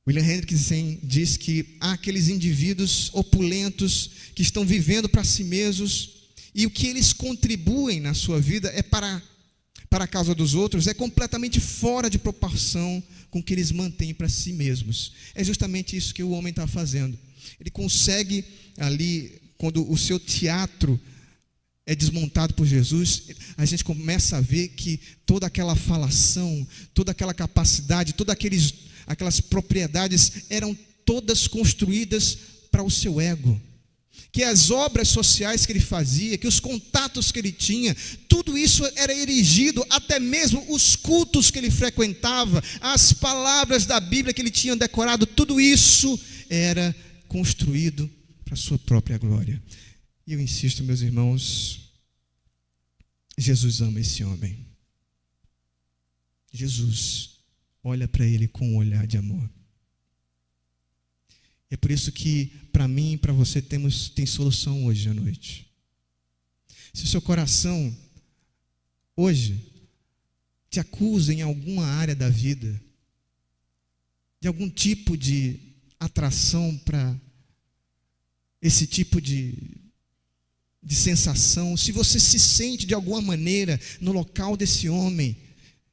William Hendrickson diz que há aqueles indivíduos opulentos que estão vivendo para si mesmos e o que eles contribuem na sua vida é para a causa dos outros, é completamente fora de proporção com o que eles mantêm para si mesmos. É justamente isso que o homem está fazendo. Ele consegue ali, quando o seu teatro é desmontado por Jesus, a gente começa a ver que toda aquela falação, toda aquela capacidade, todas aquelas propriedades eram todas construídas para o seu ego. Que as obras sociais que ele fazia, que os contatos que ele tinha, tudo isso era erigido, até mesmo os cultos que ele frequentava, as palavras da Bíblia que ele tinha decorado, tudo isso era construído para a sua própria glória. E eu insisto, meus irmãos, Jesus ama esse homem. Jesus olha para ele com um olhar de amor. É por isso que para mim e para você tem solução hoje à noite. Se o seu coração hoje te acusa em alguma área da vida, de algum tipo de atração para esse tipo de sensação, se você se sente de alguma maneira no local desse homem,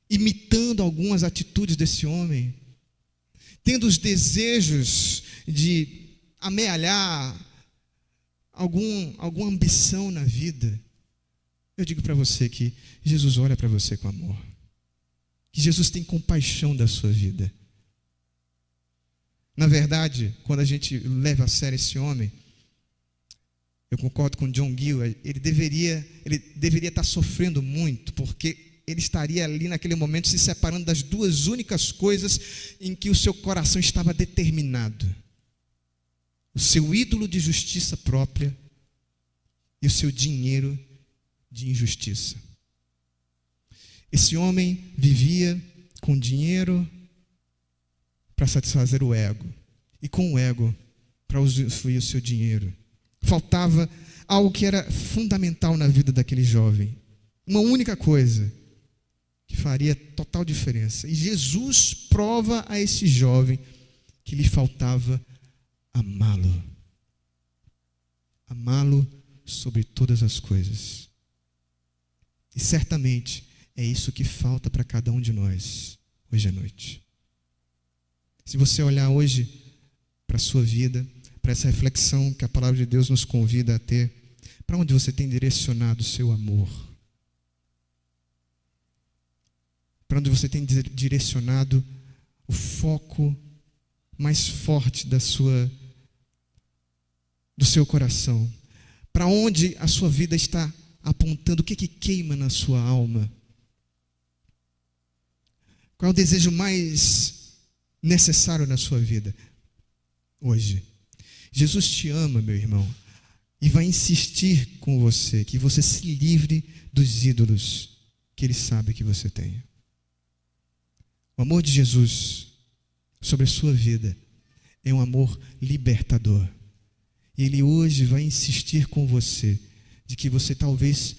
imitando algumas atitudes desse homem, tendo os desejos de amealhar alguma ambição na vida, eu digo para você que Jesus olha para você com amor, que Jesus tem compaixão da sua vida. Na verdade, quando a gente leva a sério esse homem, eu concordo com John Gill, ele deveria estar sofrendo muito, porque ele estaria ali naquele momento se separando das duas únicas coisas em que o seu coração estava determinado: o seu ídolo de justiça própria e o seu dinheiro de injustiça. Esse homem vivia com dinheiro para satisfazer o ego, e com o ego para usufruir o seu dinheiro. Faltava algo que era fundamental na vida daquele jovem, uma única coisa que faria total diferença. E Jesus prova a esse jovem que lhe faltava amá-lo. Amá-lo sobre todas as coisas. E certamente é isso que falta para cada um de nós hoje à noite. Se você olhar hoje para a sua vida, para essa reflexão que a palavra de Deus nos convida a ter, para onde você tem direcionado o seu amor? Para onde você tem direcionado o foco mais forte do seu coração? Para onde a sua vida está apontando? O que queima na sua alma? Qual é o desejo mais necessário na sua vida hoje? Jesus te ama, meu irmão, e vai insistir com você que você se livre dos ídolos que Ele sabe que você tem. O amor de Jesus sobre a sua vida é um amor libertador. E Ele hoje vai insistir com você de que você talvez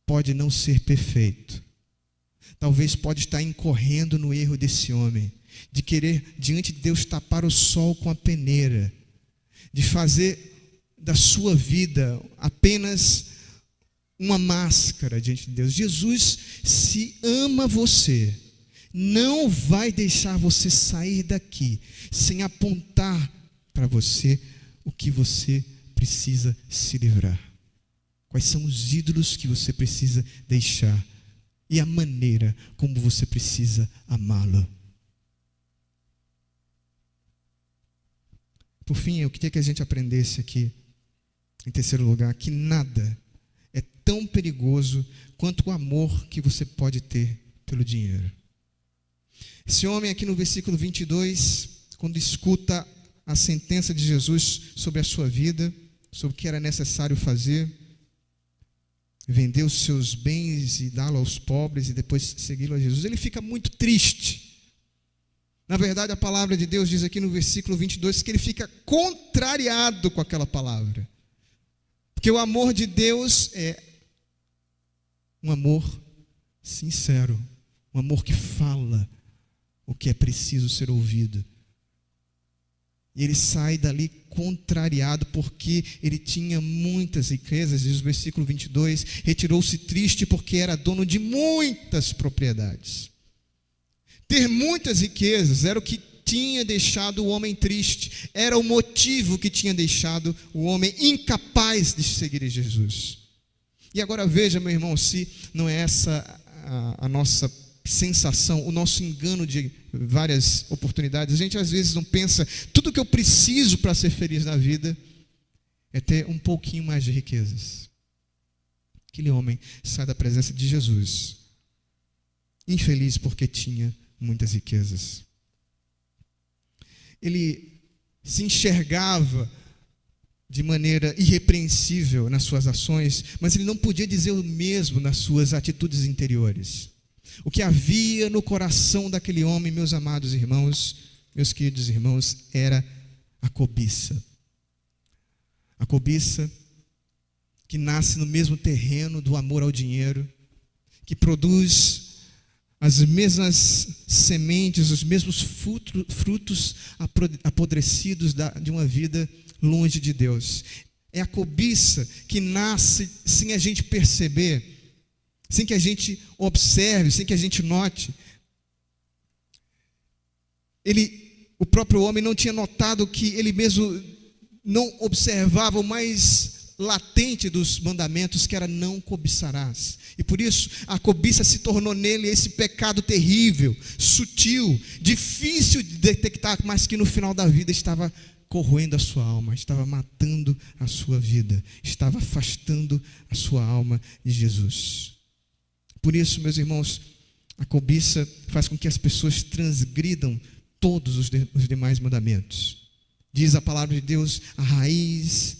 pode não ser perfeito. Talvez pode estar incorrendo no erro desse homem, de querer diante de Deus tapar o sol com a peneira, de fazer da sua vida apenas uma máscara diante de Deus. Jesus, se ama você, não vai deixar você sair daqui sem apontar para você o que você precisa se livrar. Quais são os ídolos que você precisa deixar e a maneira como você precisa amá-lo. Por fim, eu queria que a gente aprendesse aqui, em terceiro lugar, que nada é tão perigoso quanto o amor que você pode ter pelo dinheiro. Esse homem aqui no versículo 22, quando escuta a sentença de Jesus sobre a sua vida, sobre o que era necessário fazer, vender os seus bens e dá-lo aos pobres e depois segui-lo a Jesus, ele fica muito triste. Na verdade, a palavra de Deus diz aqui no versículo 22 que ele fica contrariado com aquela palavra. Porque o amor de Deus é um amor sincero, um amor que fala o que é preciso ser ouvido. E ele sai dali contrariado porque ele tinha muitas riquezas, diz o versículo 22, retirou-se triste porque era dono de muitas propriedades. Ter muitas riquezas era o que tinha deixado o homem triste, era o motivo que tinha deixado o homem incapaz de seguir a Jesus. E agora veja, meu irmão, se não é essa a nossa sensação, o nosso engano de várias oportunidades. A gente às vezes não pensa, tudo que eu preciso para ser feliz na vida é ter um pouquinho mais de riquezas. Aquele homem sai da presença de Jesus infeliz porque tinha muitas riquezas. Ele se enxergava de maneira irrepreensível nas suas ações, mas ele não podia dizer o mesmo nas suas atitudes interiores. O que havia no coração daquele homem, meus amados irmãos, meus queridos irmãos, era a cobiça. A cobiça que nasce no mesmo terreno do amor ao dinheiro, que produz as mesmas sementes, os mesmos frutos apodrecidos de uma vida longe de Deus. É a cobiça que nasce sem a gente perceber, sem que a gente observe, sem que a gente note. O próprio homem não tinha notado que ele mesmo não observava o mais latente dos mandamentos, que era não cobiçarás. E por isso a cobiça se tornou nele esse pecado terrível, sutil, difícil de detectar, mas que no final da vida estava corroendo a sua alma, estava matando a sua vida, estava afastando a sua alma de Jesus. Por isso, meus irmãos, a cobiça faz com que as pessoas transgridam todos os demais mandamentos. Diz a palavra de Deus, a raiz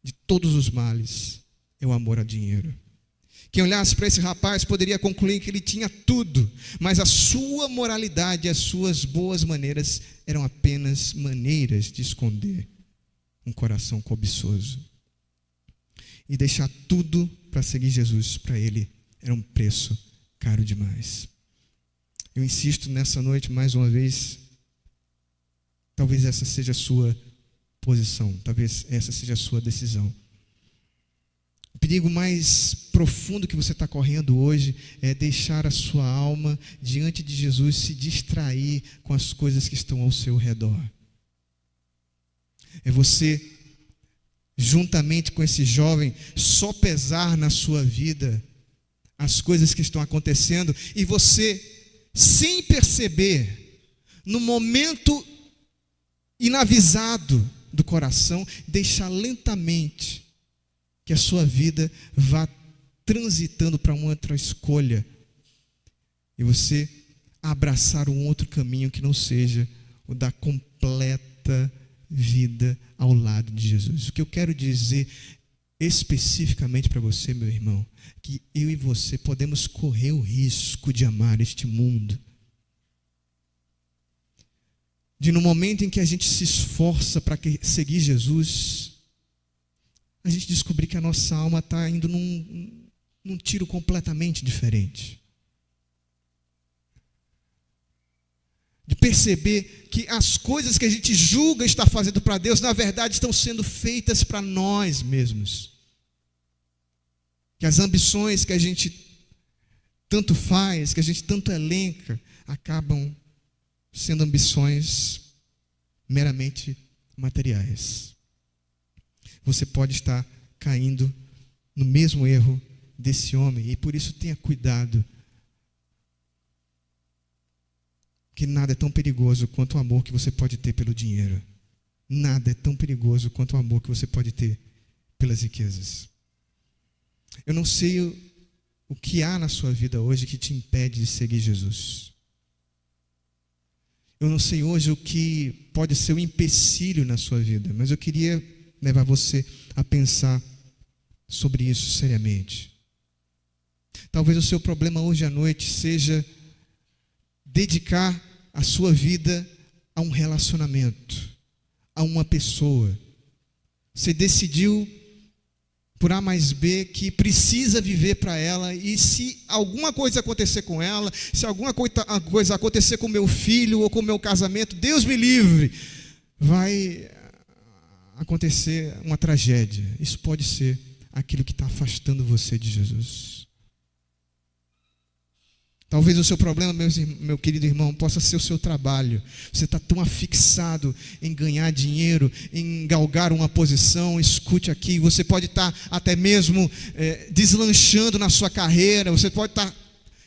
de todos os males é o amor ao dinheiro. Quem olhasse para esse rapaz poderia concluir que ele tinha tudo, mas a sua moralidade e as suas boas maneiras eram apenas maneiras de esconder um coração cobiçoso. E deixar tudo para seguir Jesus, para ele, era um preço caro demais. Eu insisto nessa noite mais uma vez, talvez essa seja a sua posição, talvez essa seja a sua decisão. O perigo mais profundo que você está correndo hoje é deixar a sua alma diante de Jesus se distrair com as coisas que estão ao seu redor. É você, juntamente com esse jovem, só pesar na sua vida as coisas que estão acontecendo e você, sem perceber, no momento inavisado do coração, deixar lentamente que a sua vida vá transitando para uma outra escolha e você abraçar um outro caminho que não seja o da completa vida ao lado de Jesus. O que eu quero dizer especificamente para você, meu irmão, que eu e você podemos correr o risco de amar este mundo, de no momento em que a gente se esforça para seguir Jesus, a gente descobrir que a nossa alma está indo num tiro completamente diferente. De perceber que as coisas que a gente julga estar fazendo para Deus, na verdade estão sendo feitas para nós mesmos. Que as ambições que a gente tanto faz, que a gente tanto elenca, acabam sendo ambições meramente materiais. Você pode estar caindo no mesmo erro desse homem, e por isso tenha cuidado, que nada é tão perigoso quanto o amor que você pode ter pelo dinheiro. Nada é tão perigoso quanto o amor que você pode ter pelas riquezas. Eu não sei o que há na sua vida hoje que te impede de seguir Jesus. Eu não sei hoje o que pode ser um empecilho na sua vida, mas eu queria levar você a pensar sobre isso seriamente. Talvez o seu problema hoje à noite seja dedicar a sua vida a um relacionamento, a uma pessoa. Você decidiu por A mais B que precisa viver para ela, e se alguma coisa acontecer com ela, se alguma coisa acontecer com meu filho ou com meu casamento, Deus me livre, vai acontecer uma tragédia. Isso pode ser aquilo que está afastando você de Jesus. Talvez o seu problema, meu querido irmão, possa ser o seu trabalho. Você está tão afixado em ganhar dinheiro, em galgar uma posição. Escute aqui, você pode estar até mesmo deslanchando na sua carreira. Você pode estar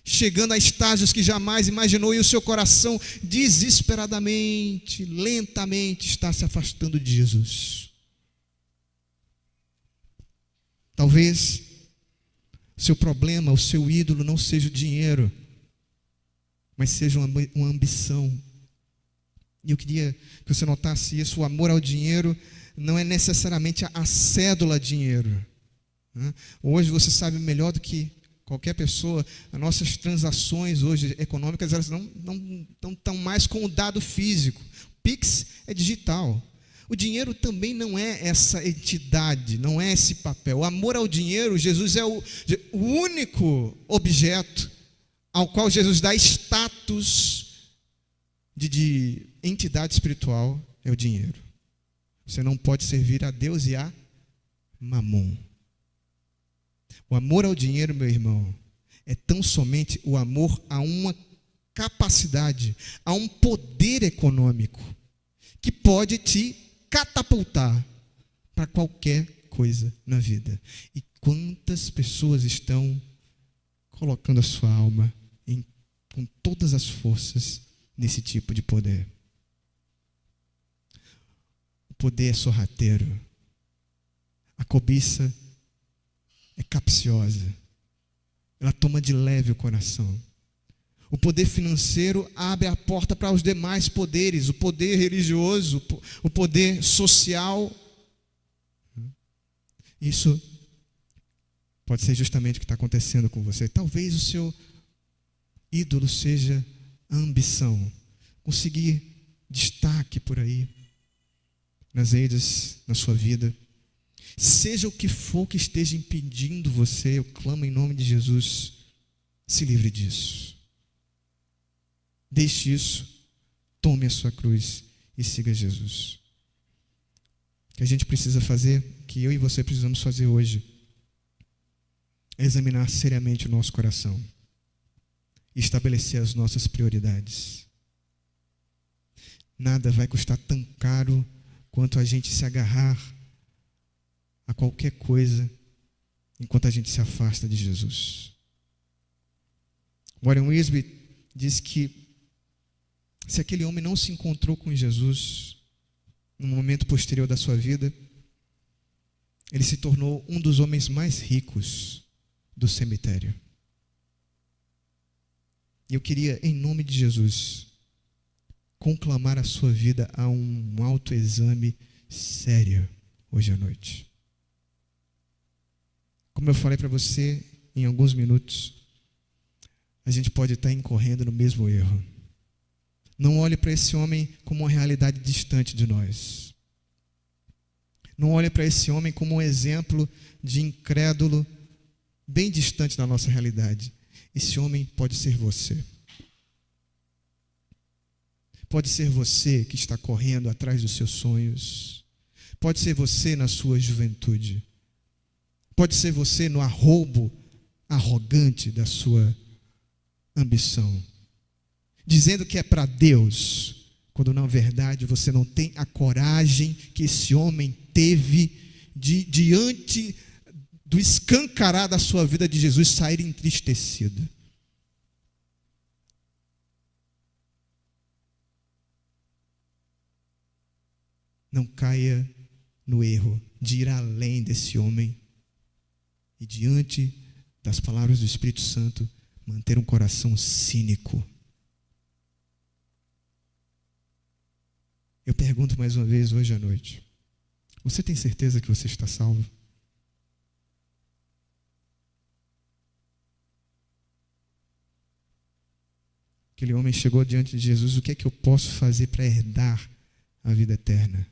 chegando a estágios que jamais imaginou, e o seu coração desesperadamente, lentamente está se afastando de Jesus. Talvez seu problema, o seu ídolo não seja o dinheiro, mas seja uma ambição. E eu queria que você notasse isso. O amor ao dinheiro não é necessariamente a cédula dinheiro, né? Hoje você sabe melhor do que qualquer pessoa, as nossas transações hoje econômicas, elas não estão mais com o dado físico. Pix é digital. O dinheiro também não é essa entidade, não é esse papel. O amor ao dinheiro, Jesus é o único objeto ao qual Jesus dá status de entidade espiritual, é o dinheiro. Você não pode servir a Deus e a Mamon. O amor ao dinheiro, meu irmão, é tão somente o amor a uma capacidade, a um poder econômico que pode te catapultar para qualquer coisa na vida. E quantas pessoas estão colocando a sua alma com todas as forças nesse tipo de poder? O poder é sorrateiro. A cobiça é capciosa. Ela toma de leve o coração. O poder financeiro abre a porta para os demais poderes, o poder religioso, o poder social. Isso pode ser justamente o que está acontecendo com você. Talvez o seu ídolo seja a ambição, conseguir destaque por aí, nas redes, na sua vida. Seja o que for que esteja impedindo você, eu clamo em nome de Jesus, se livre disso. Deixe isso, tome a sua cruz e siga Jesus. O que a gente precisa fazer, que eu e você precisamos fazer hoje, é examinar seriamente o nosso coração e estabelecer as nossas prioridades. Nada vai custar tão caro quanto a gente se agarrar a qualquer coisa enquanto a gente se afasta de Jesus. Warren Wiersbe diz que se aquele homem não se encontrou com Jesus no momento posterior da sua vida, ele se tornou um dos homens mais ricos do cemitério. E eu queria, em nome de Jesus, conclamar a sua vida a um autoexame sério hoje à noite. Como eu falei para você em alguns minutos, a gente pode estar incorrendo no mesmo erro. Não olhe para esse homem como uma realidade distante de nós. Não olhe para esse homem como um exemplo de incrédulo bem distante da nossa realidade. Esse homem pode ser você. Pode ser você que está correndo atrás dos seus sonhos. Pode ser você na sua juventude. Pode ser você no arroubo arrogante da sua ambição, dizendo que é para Deus, quando na verdade você não tem a coragem que esse homem teve de, diante do escancarar da sua vida de Jesus, sair entristecido. Não caia no erro de ir além desse homem e, diante das palavras do Espírito Santo, manter um coração cínico. Eu pergunto mais uma vez hoje à noite: você tem certeza que você está salvo? Aquele homem chegou diante de Jesus: o que é que eu posso fazer para herdar a vida eterna?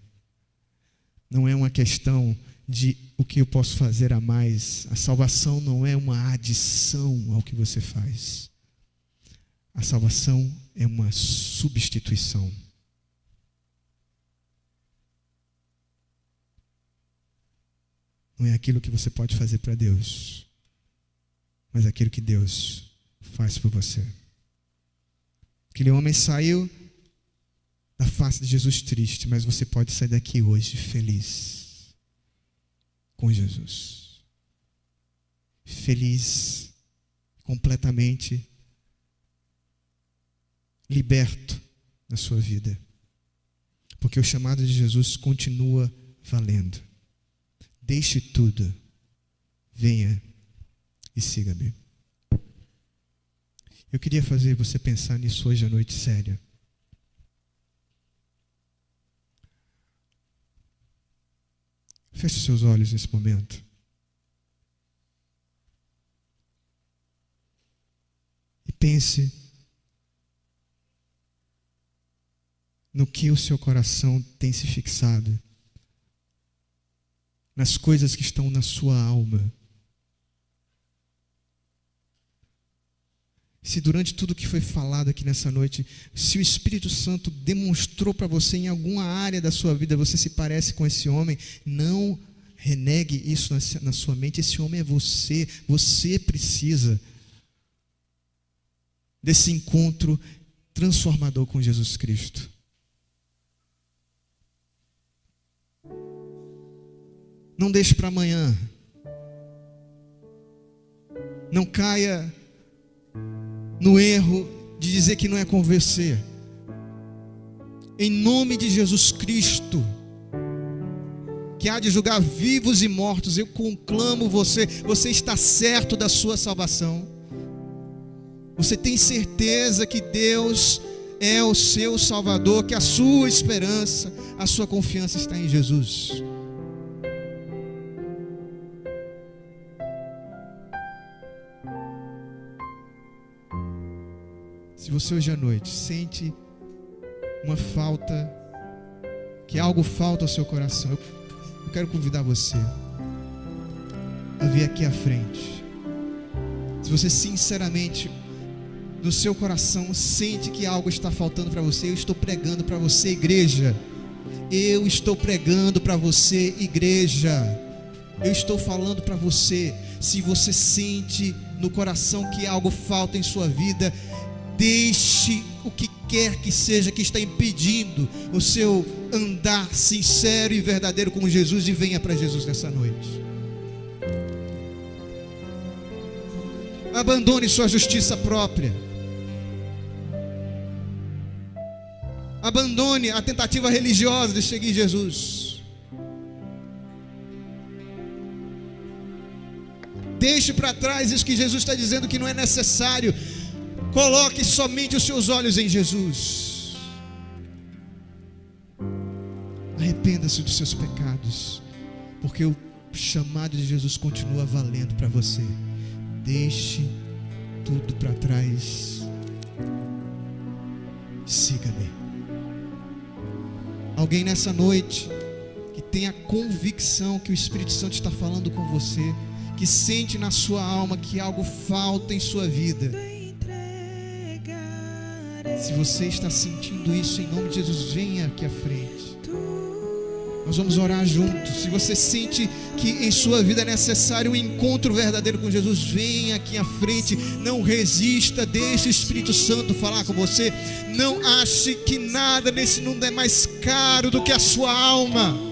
Não é uma questão de o que eu posso fazer a mais. A salvação não é uma adição ao que você faz. A salvação é uma substituição. Não é aquilo que você pode fazer para Deus, mas aquilo que Deus faz por você. Aquele homem saiu da face de Jesus triste, mas você pode sair daqui hoje feliz com Jesus. Feliz, completamente liberto na sua vida. Porque o chamado de Jesus continua valendo. Deixe tudo, venha e siga-me. Eu queria fazer você pensar nisso hoje à noite, séria. Feche os seus olhos nesse momento. E pense no que o seu coração tem se fixado, nas coisas que estão na sua alma. Se durante tudo que foi falado aqui nessa noite, se o Espírito Santo demonstrou para você em alguma área da sua vida, você se parece com esse homem, não renegue isso na sua mente. Esse homem é você. Você precisa desse encontro transformador com Jesus Cristo. Não deixe para amanhã. Não caia no erro de dizer que não é com você. Em nome de Jesus Cristo, que há de julgar vivos e mortos, eu conclamo você. Você está certo da sua salvação. Você tem certeza que Deus é o seu Salvador, que a sua esperança, a sua confiança está em Jesus. Se você hoje à noite sente uma falta, que algo falta ao seu coração, eu quero convidar você a vir aqui à frente. Se você sinceramente, no seu coração, sente que algo está faltando para você, eu estou pregando para você, igreja. Eu estou pregando para você, igreja. Eu estou falando para você. Se você sente no coração que algo falta em sua vida, deixe o que quer que seja que está impedindo o seu andar sincero e verdadeiro com Jesus e venha para Jesus nessa noite. Abandone sua justiça própria. Abandone a tentativa religiosa de seguir Jesus. Deixe para trás isso que Jesus está dizendo que não é necessário. Coloque somente os seus olhos em Jesus. Arrependa-se dos seus pecados, porque o chamado de Jesus continua valendo para você. Deixe tudo para trás. Siga-me. Alguém nessa noite que tem a convicção que o Espírito Santo está falando com você, que sente na sua alma que algo falta em sua vida. Se você está sentindo isso, em nome de Jesus, venha aqui à frente. Nós vamos orar juntos. Se você sente que em sua vida é necessário um encontro verdadeiro com Jesus, venha aqui à frente. Não resista, deixe o Espírito Santo falar com você. Não ache que nada nesse mundo é mais caro do que a sua alma.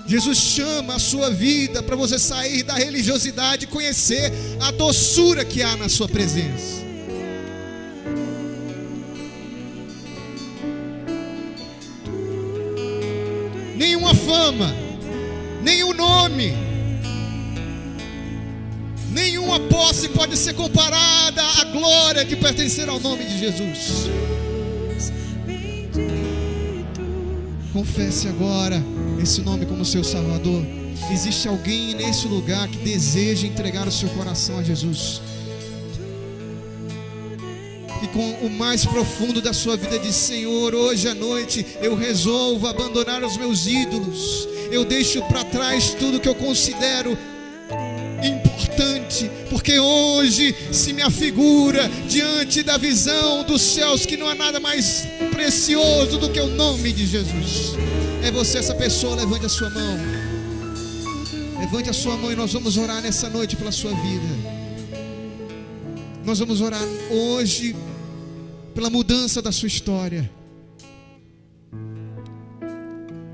Jesus chama a sua vida para você sair da religiosidade e conhecer a doçura que há na sua presença. Nenhuma fama, nenhum nome, nenhuma posse pode ser comparada à glória que pertencer ao nome de Jesus. Confesse agora esse nome como seu Salvador. Existe alguém nesse lugar que deseja entregar o seu coração a Jesus, e com o mais profundo da sua vida diz: Senhor, hoje à noite eu resolvo abandonar os meus ídolos. Eu deixo para trás tudo que eu considero importante, porque hoje se me afigura diante da visão dos céus que não há nada mais precioso do que o nome de Jesus. É você essa pessoa? Levante a sua mão. Levante a sua mão e nós vamos orar nessa noite pela sua vida. Nós vamos orar hoje pela mudança da sua história.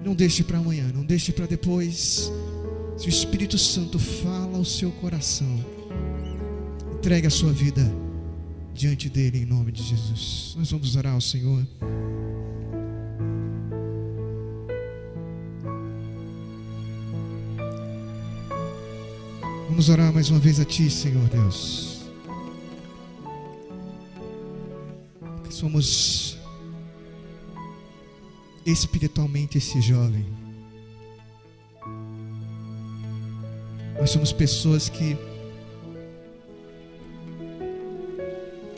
Não deixe para amanhã, não deixe para depois. Se o Espírito Santo fala ao seu coração, entregue a sua vida diante dele em nome de Jesus. Nós vamos orar ao Senhor. Vamos orar mais uma vez a Ti, Senhor Deus. Que somos espiritualmente esse jovem. Nós somos pessoas que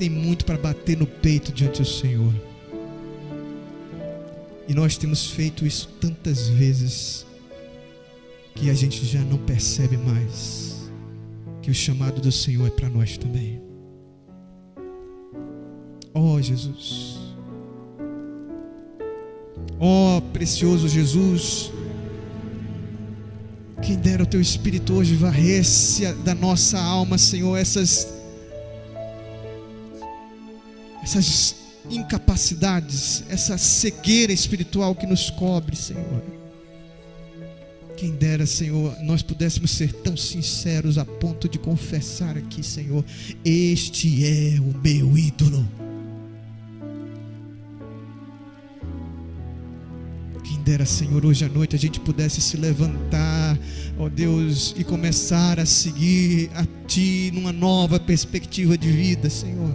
tem muito para bater no peito diante do Senhor. E nós temos feito isso tantas vezes que a gente já não percebe mais que o chamado do Senhor é para nós também. Oh Jesus, oh precioso Jesus, quem dera o Teu Espírito hoje varresse da nossa alma, Senhor, essas incapacidades, essa cegueira espiritual que nos cobre, Senhor. Quem dera, Senhor, nós pudéssemos ser tão sinceros a ponto de confessar aqui, Senhor: este é o meu ídolo. Quem dera, Senhor, hoje à noite a gente pudesse se levantar, ó Deus, e começar a seguir a Ti numa nova perspectiva de vida, Senhor.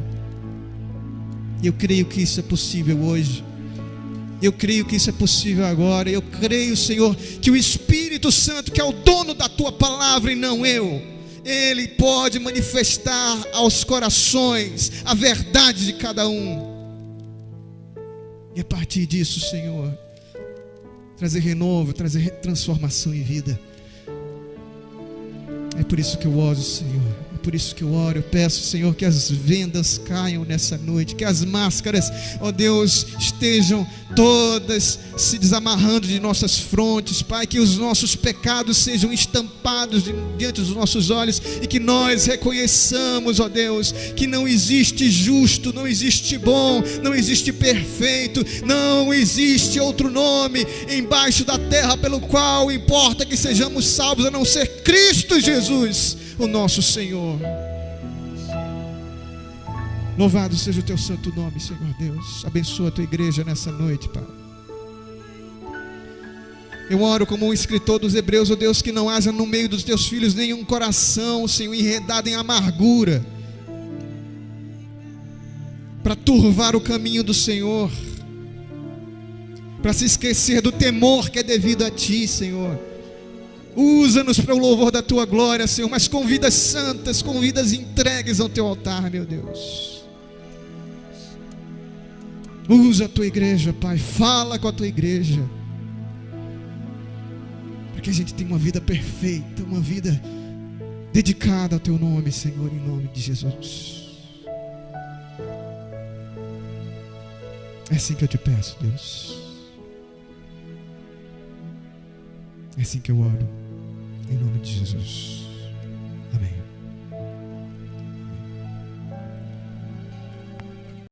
Eu creio que isso é possível hoje. Eu creio que isso é possível agora. Eu creio, Senhor, que o Espírito Santo, que é o dono da Tua palavra e não eu, Ele pode manifestar aos corações a verdade de cada um. E a partir disso, Senhor, trazer renovo, trazer transformação e vida. É por isso que eu oro, Senhor. Por isso que eu oro, eu peço, Senhor, que as vendas caiam nessa noite, que as máscaras, ó Deus, estejam todas se desamarrando de nossas frontes, Pai, que os nossos pecados sejam estampados diante dos nossos olhos e que nós reconheçamos, ó Deus, que não existe justo, não existe bom, não existe perfeito, não existe outro nome embaixo da terra pelo qual importa que sejamos salvos a não ser Cristo Jesus, o nosso Senhor. Louvado seja o Teu santo nome, Senhor Deus. Abençoa a Tua igreja nessa noite, Pai. Eu oro como um escritor dos Hebreus, ó Deus, que não haja no meio dos Teus filhos nenhum coração, Senhor, enredado em amargura, para turvar o caminho do Senhor, para se esquecer do temor que é devido a Ti, Senhor. Usa-nos para o louvor da Tua glória, Senhor, mas com vidas santas, com vidas entregues ao Teu altar, meu Deus. Usa a Tua igreja, Pai, fala com a Tua igreja, para que a gente tenha uma vida perfeita, uma vida dedicada ao Teu nome, Senhor, em nome de Jesus. É assim que eu te peço, Deus. É assim que eu oro. Em nome de Jesus. Amém.